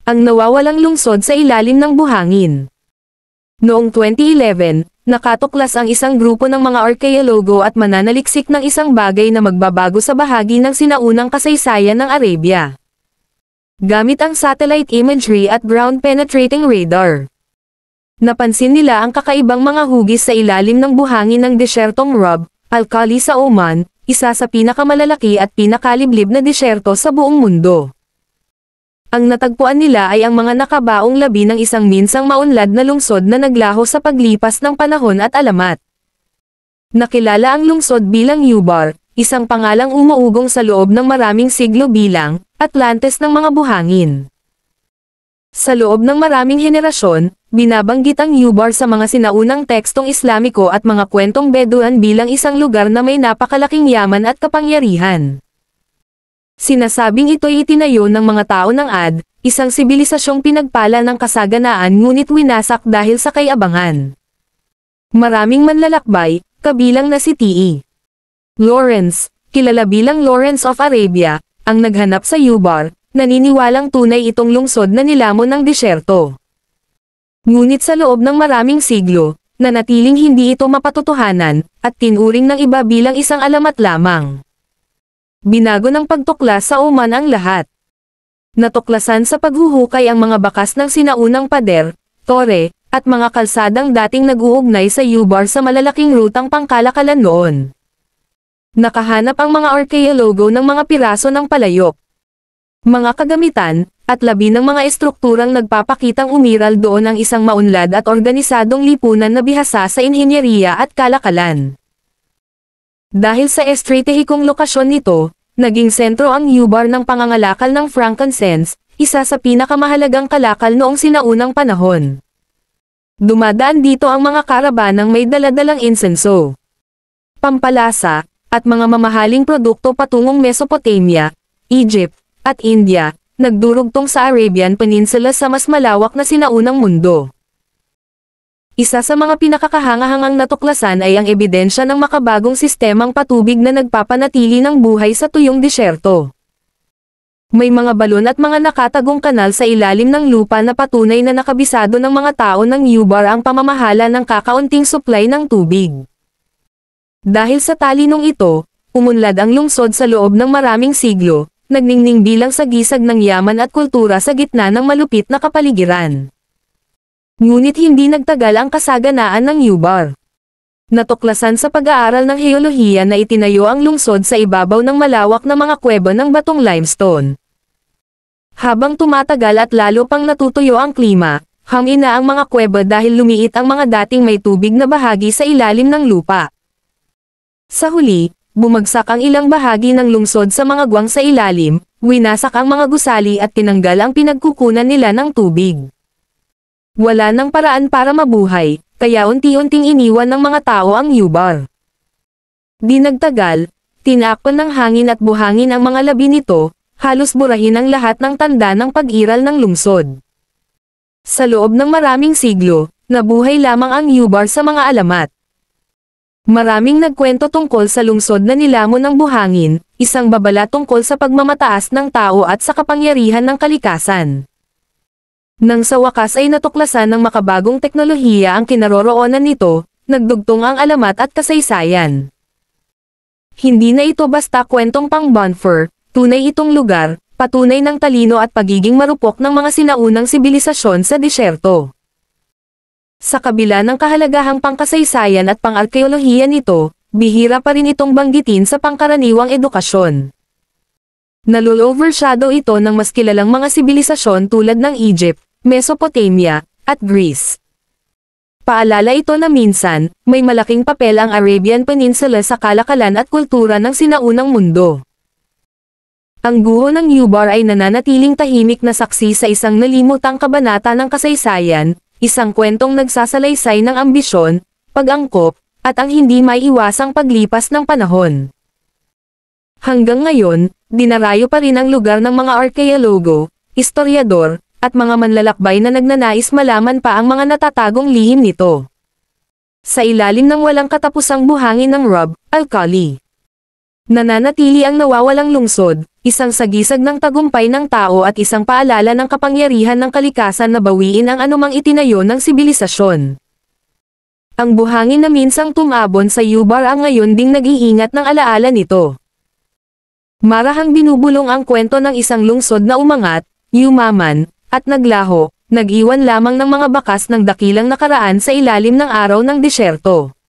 ang nawawalang lungsod sa ilalim ng buhangin. Noong 2011, nakatuklas ang isang grupo ng mga arkeologo at mananaliksik ng isang bagay na magbabago sa bahagi ng sinaunang kasaysayan ng Arabia. Gamit ang satellite imagery at ground-penetrating radar, napansin nila ang kakaibang mga hugis sa ilalim ng buhangin ng desyertong Rub al-Khali sa Oman, isa sa pinakamalalaki at pinakaliblib na desyerto sa buong mundo. Ang natagpuan nila ay ang mga nakabaong labi ng isang minsang maunlad na lungsod na naglaho sa paglipas ng panahon at alamat. Nakilala ang lungsod bilang Ubar, isang pangalang umuugong sa loob ng maraming siglo bilang Atlantis ng mga buhangin. Sa loob ng maraming henerasyon, binabanggit ang Ubar sa mga sinaunang tekstong Islamiko at mga kwentong Bedouin bilang isang lugar na may napakalaking yaman at kapangyarihan. Sinasabing ito'y itinayo ng mga tao ng Ad, isang sibilisasyong pinagpala ng kasaganaan ngunit winasak dahil sa kayabangan. Maraming manlalakbay, kabilang na si T.E. Lawrence, kilala bilang Lawrence of Arabia, ang naghanap sa Ubar, naniniwalang tunay itong lungsod na nilamon ng disyerto. Ngunit sa loob ng maraming siglo, nanatiling hindi ito mapatotohanan, at tinuring ng iba bilang isang alamat lamang. Binago ng pagtuklas sa Oman ang lahat. Natuklasan sa paghuhukay ang mga bakas ng sinaunang pader, tore, at mga kalsadang dating nag-uugnay sa Ubar sa malalaking rutang pangkalakalan noon. Nakahanap ang mga arkeologo ng mga piraso ng palayok, mga kagamitan, at labi ng mga estrukturang nagpapakitang umiral doon ang isang maunlad at organisadong lipunan na bihasa sa inhenyeriya at kalakalan. Dahil sa estratehikong lokasyon nito, naging sentro ang Ubar ng pangangalakal ng frankincense, isa sa pinakamahalagang kalakal noong sinaunang panahon. Dumadaan dito ang mga karabanang may daladalang insenso, pampalasa, at mga mamahaling produkto patungong Mesopotamia, Egypt, at India, nagdurugtong sa Arabian Peninsula sa mas malawak na sinaunang mundo. Isa sa mga pinakakahangahangang natuklasan ay ang ebidensya ng makabagong sistemang patubig na nagpapanatili ng buhay sa tuyong disyerto. May mga balon at mga nakatagong kanal sa ilalim ng lupa na patunay na nakabisado ng mga tao ng Ubar ang pamamahala ng kakaunting supply ng tubig. Dahil sa talinong ito, umunlad ang lungsod sa loob ng maraming siglo, nagningning bilang sagisag ng yaman at kultura sa gitna ng malupit na kapaligiran. Ngunit hindi nagtagal ang kasaganaan ng Ubar. Natuklasan sa pag-aaral ng heolohiya na itinayo ang lungsod sa ibabaw ng malawak na mga kuweba ng batong limestone. Habang tumatagal at lalo pang natutuyo ang klima, hangin na ang mga kuweba dahil lumiit ang mga dating may tubig na bahagi sa ilalim ng lupa. Sa huli, bumagsak ang ilang bahagi ng lungsod sa mga guwang sa ilalim, winasak ang mga gusali at tinanggal ang pinagkukunan nila ng tubig. Wala nang paraan para mabuhay, kaya unti-unting iniwan ng mga tao ang Ubar. Di nagtagal, tinakpan ng hangin at buhangin ang mga labi nito, halos burahin ang lahat ng tanda ng pag-iral ng lungsod. Sa loob ng maraming siglo, nabuhay lamang ang Ubar sa mga alamat. Maraming nagkwento tungkol sa lungsod na nilamon ng buhangin, isang babala tungkol sa pagmamataas ng tao at sa kapangyarihan ng kalikasan. Nang sa wakas ay natuklasan ng makabagong teknolohiya ang kinaroroonan nito, nagdugtong ang alamat at kasaysayan. Hindi na ito basta kwentong pang-bonfire, tunay itong lugar, patunay ng talino at pagiging marupok ng mga sinaunang sibilisasyon sa disyerto. Sa kabila ng kahalagahang pangkasaysayan at pang-arkeolohiya nito, bihira pa rin itong banggitin sa pangkaraniwang edukasyon. Nalul-overshadow ito ng mas kilalang mga sibilisasyon tulad ng Egypt, Mesopotamia, at Greece. Paalala ito na minsan, may malaking papel ang Arabian Peninsula sa kalakalan at kultura ng sinaunang mundo. Ang guho ng Ubar ay nananatiling tahimik na saksi sa isang nalimutang kabanata ng kasaysayan, isang kwentong nagsasalaysay ng ambisyon, pag-angkop, at ang hindi maiiwasang paglipas ng panahon. Hanggang ngayon, dinarayo pa rin ang lugar ng mga arkeologo, historiador, at mga manlalakbay na nagnanais malaman pa ang mga natatagong lihim nito. Sa ilalim ng walang katapusang buhangin ng Rub al-Khali. Nananatili ang nawawalang lungsod, isang sagisag ng tagumpay ng tao at isang paalala ng kapangyarihan ng kalikasan na bawiin ang anumang itinayo ng sibilisasyon. Ang buhangin na minsang tumabon sa Yubar ang ngayon ding nag-iingat ng alaala nito. Marahang binubulong ang kwento ng isang lungsod na umangat, yumaman, at naglaho, nag-iwan lamang ng mga bakas ng dakilang nakaraan sa ilalim ng araw ng disyerto.